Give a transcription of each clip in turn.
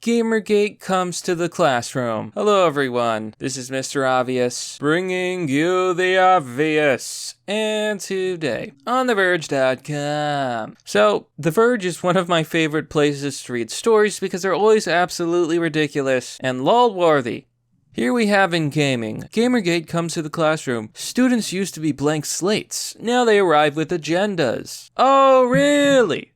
Gamergate comes to the classroom. Hello everyone, this is Mr. Obvious, bringing you the obvious. And today, on TheVerge.com. So, The Verge is one of my favorite places to read stories because they're always absolutely ridiculous and lol-worthy. Here we have in gaming, Gamergate comes to the classroom. Students used to be blank slates. Now they arrive with agendas. Oh, really?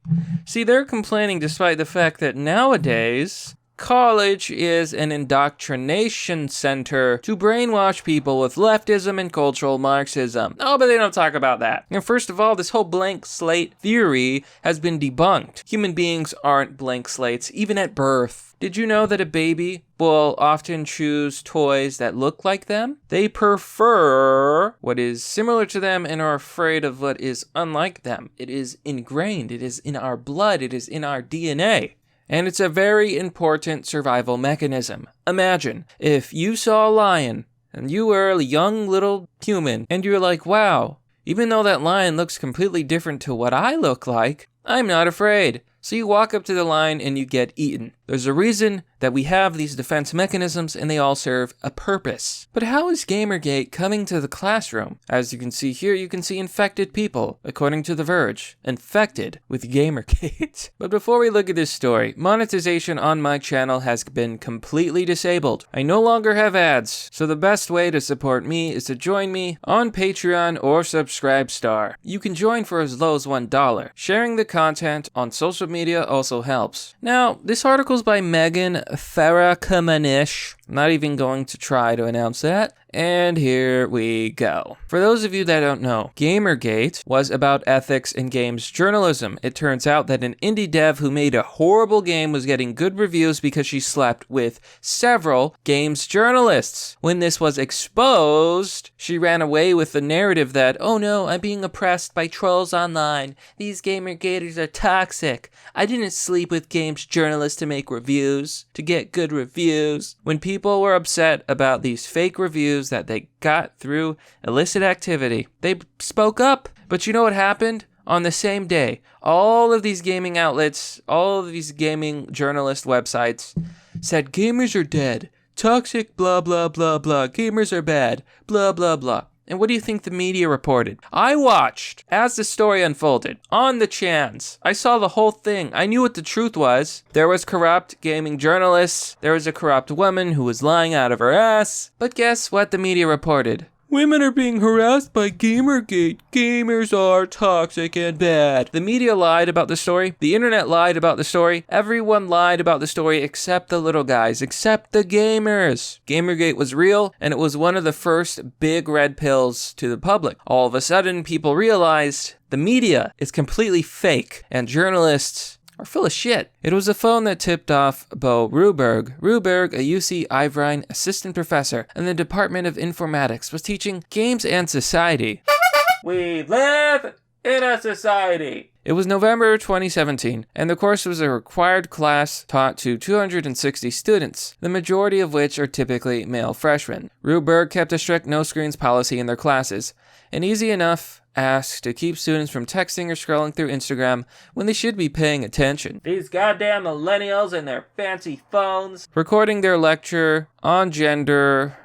See, they're complaining despite the fact that nowadays, college is an indoctrination center to brainwash people with leftism and cultural Marxism. Oh, but they don't talk about that. And first of all, this whole blank slate theory has been debunked. Human beings aren't blank slates, even at birth. Did you know that a baby will often choose toys that look like them? They prefer what is similar to them and are afraid of what is unlike them. It is ingrained, it is in our blood, it is in our DNA. And it's a very important survival mechanism. Imagine if you saw a lion and you were a young little human and you're like, wow, even though that lion looks completely different to what I look like, I'm not afraid. So you walk up to the lion and you get eaten. There's a reason that we have these defense mechanisms and they all serve a purpose. But how is Gamergate coming to the classroom? As you can see here, you can see infected people, according to The Verge. Infected with Gamergate. But before we look at this story, monetization on my channel has been completely disabled. I no longer have ads, so the best way to support me is to join me on Patreon or Subscribestar. You can join for as low as $1. Sharing the content on social media also helps. Now, this article is by Megan Farrakhamanish. I'm not even going to try to announce that. And here we go. For those of you that don't know, Gamergate was about ethics in games journalism. It turns out that an indie dev who made a horrible game was getting good reviews because she slept with several games journalists. When this was exposed, she ran away with the narrative that, oh no, I'm being oppressed by trolls online. These Gamergaters are toxic. I didn't sleep with games journalists to make reviews, to get good reviews. When people were upset about these fake reviews that they got through illicit activity, they spoke up. But you know what happened? On the same day, all of these gaming outlets, all of these gaming journalist websites said gamers are dead, toxic, blah, blah, blah, blah, gamers are bad, blah, blah, blah. And what do you think the media reported? I watched as the story unfolded on the chans. I saw the whole thing. I knew what the truth was. There was corrupt gaming journalists. There was a corrupt woman who was lying out of her ass. But guess what the media reported? Women are being harassed by Gamergate. Gamers are toxic and bad. The media lied about the story. The internet lied about the story. Everyone lied about the story except the little guys, except the gamers. Gamergate was real, and it was one of the first big red pills to the public. All of a sudden, people realized the media is completely fake, and journalists are full of shit. It was a phone that tipped off Bo Ruberg. Ruberg, a UC Irvine assistant professor in the Department of Informatics, was teaching games and society. We live in a society. It was November 2017, and the course was a required class taught to 260 students, the majority of which are typically male freshmen. Ruberg kept a strict no-screens policy in their classes, an easy enough ask to keep students from texting or scrolling through Instagram when they should be paying attention. These goddamn millennials and their fancy phones. Recording their lecture on gender,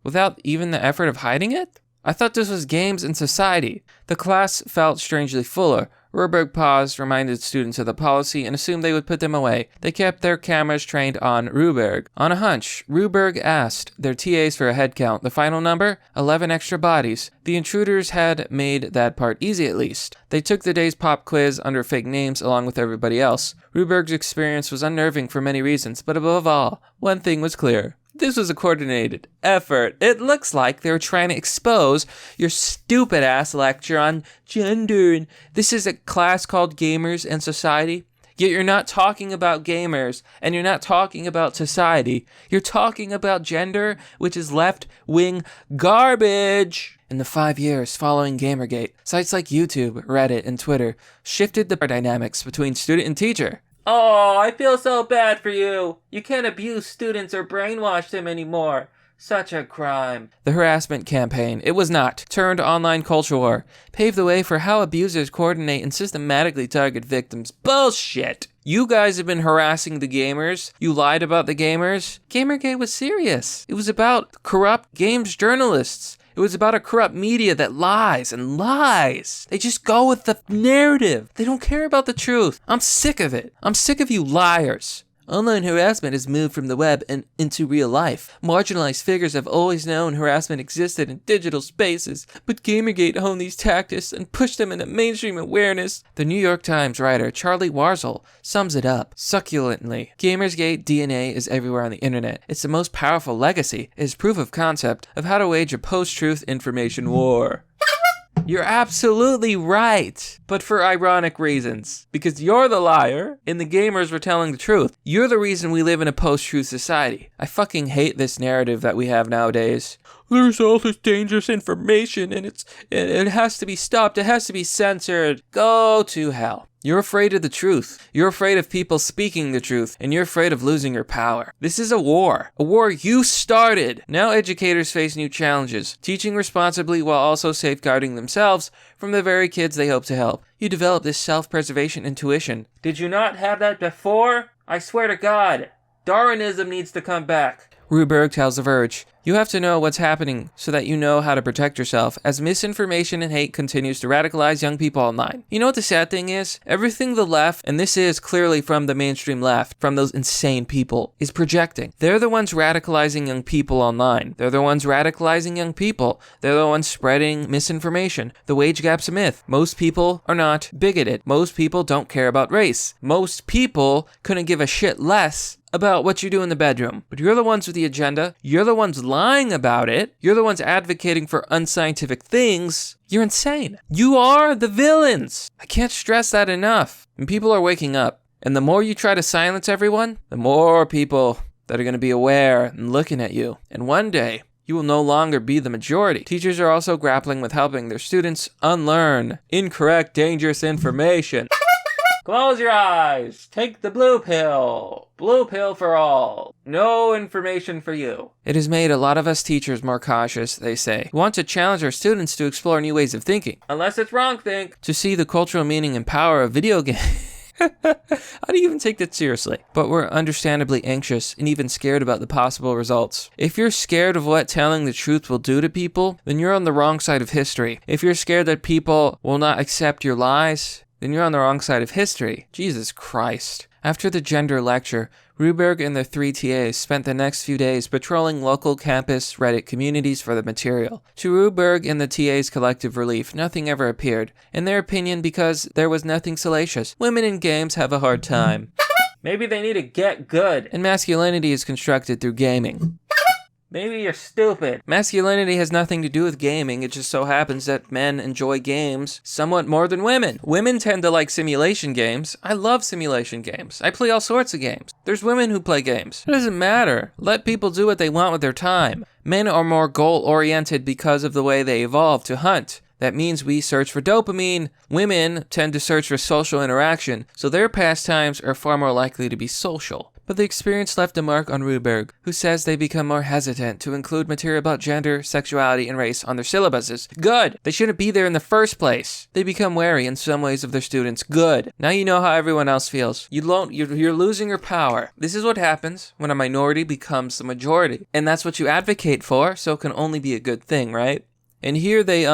without even the effort of hiding it? I thought this was games and society. The class felt strangely fuller. Ruberg paused, reminded students of the policy, and assumed they would put them away. They kept their cameras trained on Ruberg. On a hunch, Ruberg asked their TAs for a head count. The final number? 11 extra bodies. The intruders had made that part easy at least. They took the day's pop quiz under fake names along with everybody else. Ruberg's experience was unnerving for many reasons, but above all, one thing was clear. This was a coordinated effort. It looks like they were trying to expose your stupid ass lecture on gender. This is a class called Gamers and Society. Yet you're not talking about gamers and you're not talking about society. You're talking about gender, which is left-wing garbage. In the 5 years following Gamergate, sites like YouTube, Reddit, and Twitter shifted the dynamics between student and teacher. Oh, I feel so bad for you. You can't abuse students or brainwash them anymore. Such a crime. The harassment campaign, it was not, turned online culture war, paved the way for how abusers coordinate and systematically target victims. Bullshit. You guys have been harassing the gamers. You lied about the gamers. Gamergate was serious. It was about corrupt games journalists. It was about a corrupt media that lies and lies. They just go with the narrative. They don't care about the truth. I'm sick of it. I'm sick of you liars. Online harassment has moved from the web and into real life. Marginalized figures have always known harassment existed in digital spaces, but Gamergate honed these tactics and pushed them into mainstream awareness. The New York Times writer Charlie Warzel sums it up succulently. Gamergate DNA is everywhere on the internet. It's the most powerful legacy. It is proof of concept of how to wage a post-truth information war. You're absolutely right, but for ironic reasons. Because you're the liar, and the gamers were telling the truth. You're the reason we live in a post-truth society. I fucking hate this narrative that we have nowadays. There's all this dangerous information, and it has to be stopped. It has to be censored. Go to hell. You're afraid of the truth. You're afraid of people speaking the truth, and you're afraid of losing your power. This is a war you started. Now educators face new challenges, teaching responsibly while also safeguarding themselves from the very kids they hope to help. You develop this self-preservation intuition. Did you not have that before? I swear to God, Darwinism needs to come back. Ruberg tells The Verge, you have to know what's happening so that you know how to protect yourself as misinformation and hate continues to radicalize young people online. You know what the sad thing is? Everything the left, and this is clearly from the mainstream left, from those insane people, is projecting. They're the ones radicalizing young people online. They're the ones radicalizing young people. They're the ones spreading misinformation. The wage gap's a myth. Most people are not bigoted. Most people don't care about race. Most people couldn't give a shit less about what you do in the bedroom. But you're the ones with the agenda. You're the ones lying about it. You're the ones advocating for unscientific things. You're insane. You are the villains. I can't stress that enough. And people are waking up. And the more you try to silence everyone, the more people that are going to be aware and looking at you. And one day, you will no longer be the majority. Teachers are also grappling with helping their students unlearn incorrect, dangerous information. Close your eyes. Take the blue pill. Blue pill for all. No information for you. It has made a lot of us teachers more cautious, they say. We want to challenge our students to explore new ways of thinking. Unless it's wrong think. To see the cultural meaning and power of video games. How do you even take that seriously? But we're understandably anxious and even scared about the possible results. If you're scared of what telling the truth will do to people, then you're on the wrong side of history. If you're scared that people will not accept your lies, then you're on the wrong side of history. Jesus Christ. After the gender lecture, Ruberg and the 3 TAs spent the next few days patrolling local campus Reddit communities for the material. To Ruberg and the TAs' collective relief, nothing ever appeared. In their opinion, because there was nothing salacious. Women in games have a hard time. Maybe they need to get good. And masculinity is constructed through gaming. Maybe you're stupid. Masculinity has nothing to do with gaming. It just so happens that men enjoy games somewhat more than women. Women tend to like simulation games. I love simulation games. I play all sorts of games. There's women who play games. It doesn't matter. Let people do what they want with their time. Men are more goal-oriented because of the way they evolved to hunt. That means we search for dopamine. Women tend to search for social interaction, so their pastimes are far more likely to be social. But the experience left a mark on Ruberg, who says they become more hesitant to include material about gender, sexuality, and race on their syllabuses. Good! They shouldn't be there in the first place. They become wary in some ways of their students. Good! Now you know how everyone else feels. You're losing your power. This is what happens when a minority becomes the majority. And that's what you advocate for, so it can only be a good thing, right? And here they,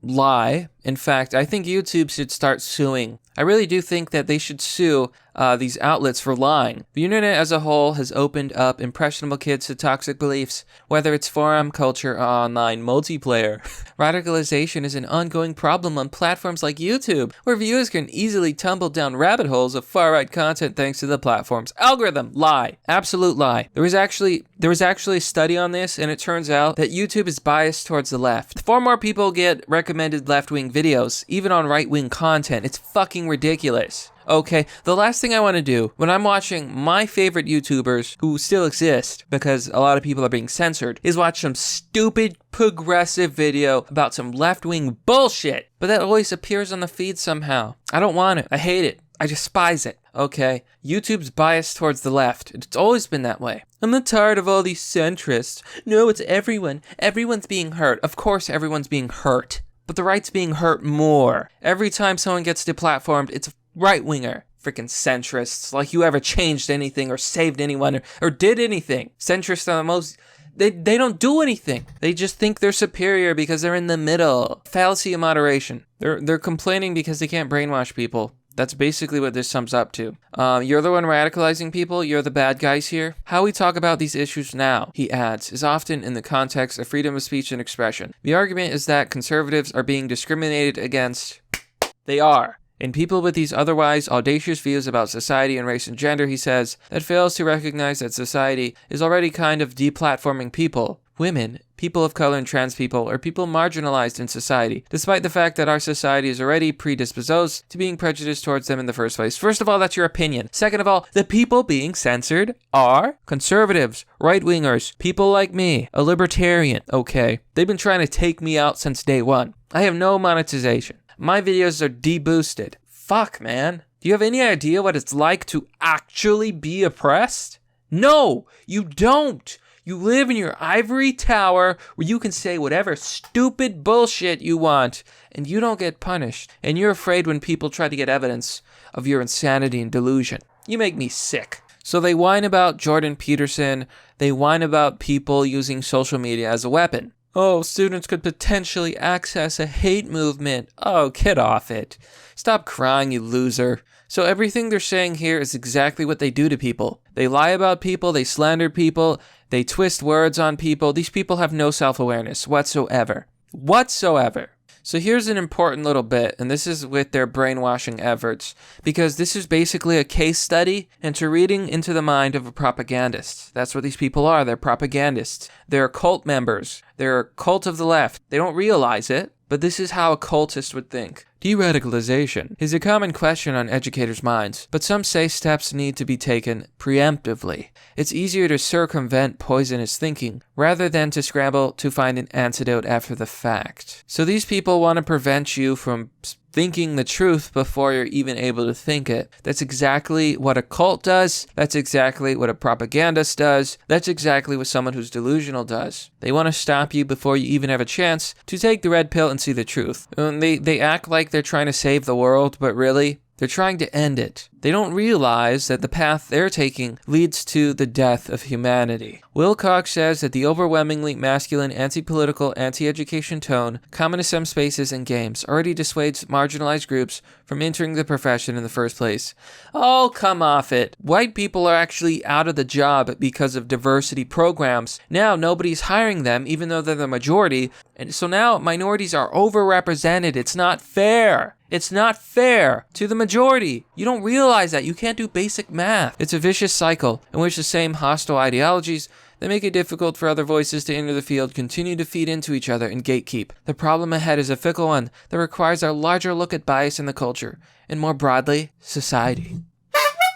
lie. In fact, I think YouTube should start suing. I really do think that they should sue these outlets for lying. The internet as a whole has opened up impressionable kids to toxic beliefs, whether it's forum culture or online multiplayer. Radicalization is an ongoing problem on platforms like YouTube, where viewers can easily tumble down rabbit holes of far-right content thanks to the platform's algorithm. Lie. Absolute lie. There was actually a study on this, and it turns out that YouTube is biased towards the left. Far more people get recommended left-wing videos, even on right-wing content. It's fucking ridiculous. Okay, the last thing I want to do when I'm watching my favorite YouTubers who still exist, because a lot of people are being censored, is watch some stupid progressive video about some left-wing bullshit. But that always appears on the feed somehow. I don't want it. I hate it. I despise it. Okay, YouTube's biased towards the left. It's always been that way. I'm not tired of all these centrists. No, it's everyone. Everyone's being hurt. Of course everyone's being hurt. But the right's being hurt more. Every time someone gets deplatformed, it's a right-winger. Freaking centrists. Like you ever changed anything or saved anyone or did anything. Centrists are the most... They don't do anything. They just think they're superior because they're in the middle. Fallacy of moderation. They're complaining because they can't brainwash people. That's basically what this sums up to. You're the one radicalizing people. You're the bad guys here. How we talk about these issues now, he adds, is often in the context of freedom of speech and expression. The argument is that conservatives are being discriminated against. They are. In people with these otherwise audacious views about society and race and gender, he says, that fails to recognize that society is already kind of deplatforming people. Women, people of color and trans people are people marginalized in society, despite the fact that our society is already predisposed to being prejudiced towards them in the first place. First of all, that's your opinion. Second of all, the people being censored are conservatives, right-wingers, people like me, a libertarian. Okay, they've been trying to take me out since day one. I have no monetization. My videos are deboosted. Fuck, man. Do you have any idea what it's like to actually be oppressed? No, you don't. You live in your ivory tower where you can say whatever stupid bullshit you want and you don't get punished. And you're afraid when people try to get evidence of your insanity and delusion. You make me sick. So they whine about Jordan Peterson. They whine about people using social media as a weapon. Oh, students could potentially access a hate movement. Oh, get off it. Stop crying, you loser. So everything they're saying here is exactly what they do to people. They lie about people, they slander people, they twist words on people. These people have no self-awareness whatsoever. So here's an important little bit, and this is with their brainwashing efforts, because this is basically a case study into reading into the mind of a propagandist. That's what these people are. They're propagandists. They're cult members. They're a cult of the left. They don't realize it, but this is how a cultist would think. Deradicalization is a common question on educators' minds, but some say steps need to be taken preemptively. It's easier to circumvent poisonous thinking rather than to scramble to find an antidote after the fact. So these people want to prevent you from thinking the truth before you're even able to think it. That's exactly what a cult does. That's exactly what a propagandist does. That's exactly what someone who's delusional does. They want to stop you before you even have a chance to take the red pill and see the truth. And they act like they're trying to save the world, but really, they're trying to end it. They don't realize that the path they're taking leads to the death of humanity. Wilcox says that the overwhelmingly masculine, anti-political, anti-education tone common to some spaces and games already dissuades marginalized groups from entering the profession in the first place. Oh, come off it. White people are actually out of the job because of diversity programs. Now nobody's hiring them even though they're the majority, and so now minorities are overrepresented. It's not fair. It's not fair to the majority. You don't realize that. You can't do basic math. It's a vicious cycle in which the same hostile ideologies that make it difficult for other voices to enter the field continue to feed into each other and gatekeep. The problem ahead is a fickle one that requires a larger look at bias in the culture, and more broadly, society.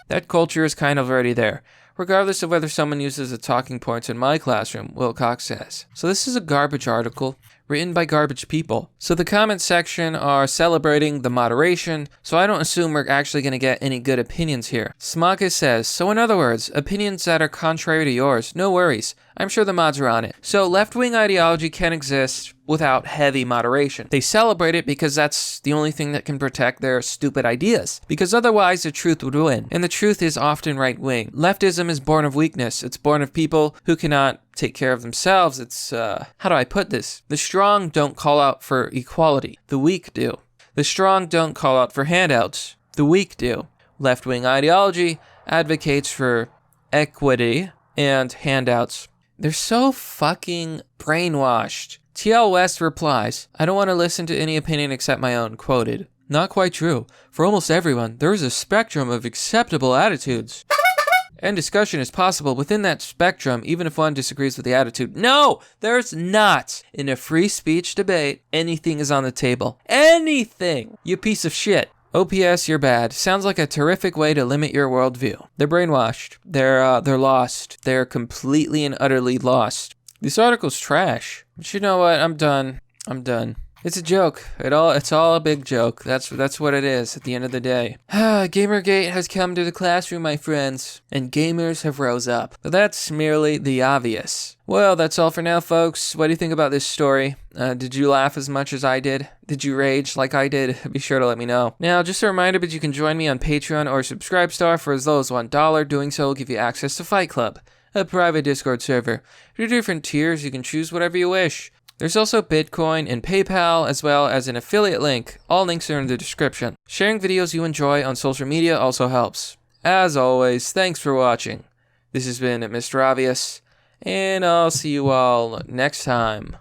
That culture is kind of already there, regardless of whether someone uses the talking points in my classroom, Wilcox says. So this is a garbage article written by garbage people. So the comment section are celebrating the moderation, so I don't assume we're actually going to get any good opinions here. Smakis says, so in other words, opinions that are contrary to yours, no worries. I'm sure the mods are on it. So left-wing ideology can exist without heavy moderation. They celebrate it because that's the only thing that can protect their stupid ideas. Because otherwise the truth would win. And the truth is often right-wing. Leftism is born of weakness. It's born of people who cannot take care of themselves. It's, how do I put this? The strong don't call out for equality. The weak do. The strong don't call out for handouts. The weak do. Left-wing ideology advocates for equity and handouts. They're so fucking brainwashed. TL West replies, I don't want to listen to any opinion except my own, quoted. Not quite true. For almost everyone, there is a spectrum of acceptable attitudes. And discussion is possible within that spectrum, even if one disagrees with the attitude. No, there's not. In a free speech debate, anything is on the table. Anything! You piece of shit. OPS, you're bad. Sounds like a terrific way to limit your worldview. They're brainwashed. They're lost. They're completely and utterly lost. This article's trash. But you know what? I'm done. It's a joke. It's all a big joke. That's what it is at the end of the day. Gamergate has come to the classroom, my friends, and gamers have rose up. But that's merely the obvious. Well, that's all for now, folks. What do you think about this story? Did you laugh as much as I did? Did you rage like I did? Be sure to let me know. Now, just a reminder, but you can join me on Patreon or Subscribestar for as low as $1. Doing so will give you access to Fight Club, a private Discord server. Through different tiers, you can choose whatever you wish. There's also Bitcoin and PayPal, as well as an affiliate link. All links are in the description. Sharing videos you enjoy on social media also helps. As always, thanks for watching. This has been Mr. Obvious, and I'll see you all next time.